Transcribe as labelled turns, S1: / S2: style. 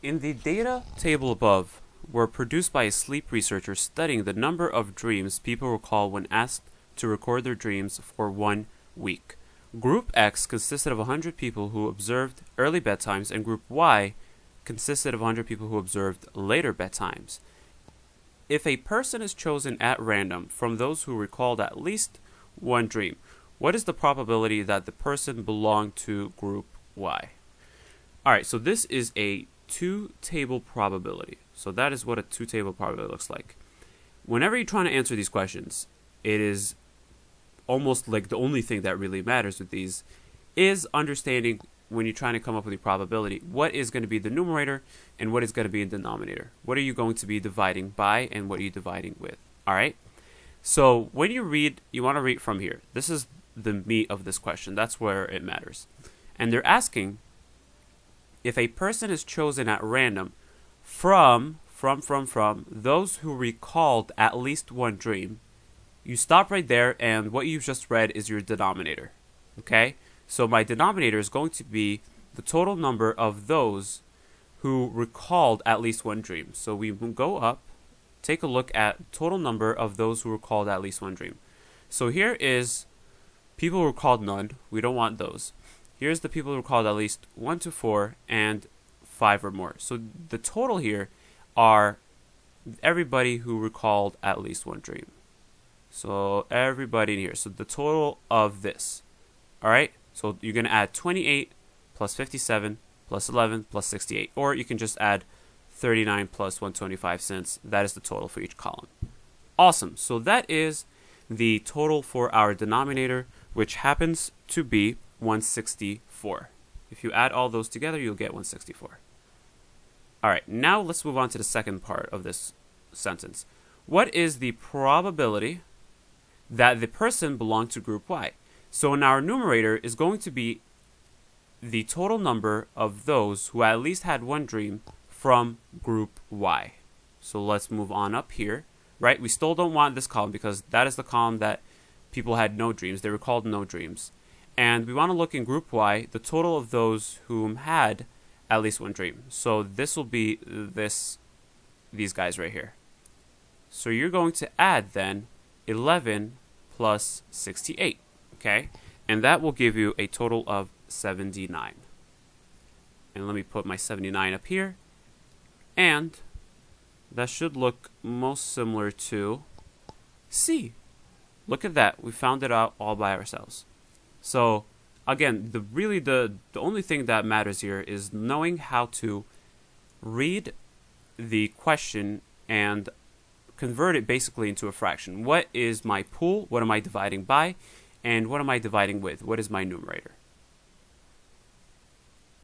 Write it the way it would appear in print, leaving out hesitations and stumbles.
S1: In the data table above were produced by a sleep researcher studying the number of dreams people recall when asked to record their dreams for 1 week. Group X consisted of 100 people who observed early bedtimes, and Group Y consisted of 100 people who observed later bedtimes. If a person is chosen at random from those who recalled at least one dream, what is the probability that the person belonged to Group Y? Alright, so this is a two-table probability. So that is what a two-table probability looks like. Whenever you're trying to answer these questions, it is almost like the only thing that really matters with these is understanding, when you're trying to come up with a probability, what is going to be the numerator and what is going to be the denominator. What are you going to be dividing by and what are you dividing with? Alright? So when you read, you want to read from here. This is the meat of this question. That's where it matters. And they're asking, if a person is chosen at random from those who recalled at least one dream, you stop right there, and what you've just read is your denominator. Okay? So my denominator is going to be the total number of those who recalled at least one dream. So we will go up, take a look at total number of those who recalled at least one dream. So here is people who recalled none. We don't want those. Here's the people who recalled at least 1 to 4 and 5 or more. So the total here are everybody who recalled at least one dream. So everybody in here. So the total of this. Alright? So you're going to add 28 plus 57 plus 11 plus 68. Or you can just add 39 plus 125 since that is the total for each column. Awesome. So that is the total for our denominator, which happens to be 164. If you add all those together, you'll get 164. Alright, now let's move on to the second part of this sentence. What is the probability that the person belonged to Group Y? So in our numerator is going to be the total number of those who at least had one dream from Group Y. So let's move on up here. Right, we still don't want this column because that is the column that people had no dreams. They recalled no dreams. And we want to look in Group Y, the total of those whom had at least one dream. So this will be these guys right here. So you're going to add then 11 plus 68, okay? And that will give you a total of 79. And let me put my 79 up here. And that should look most similar to C. Look at that. We found it out all by ourselves. So again, the only thing that matters here is knowing how to read the question and convert it basically into a fraction. What is my pool? What am I dividing by? And what am I dividing with? What is my numerator?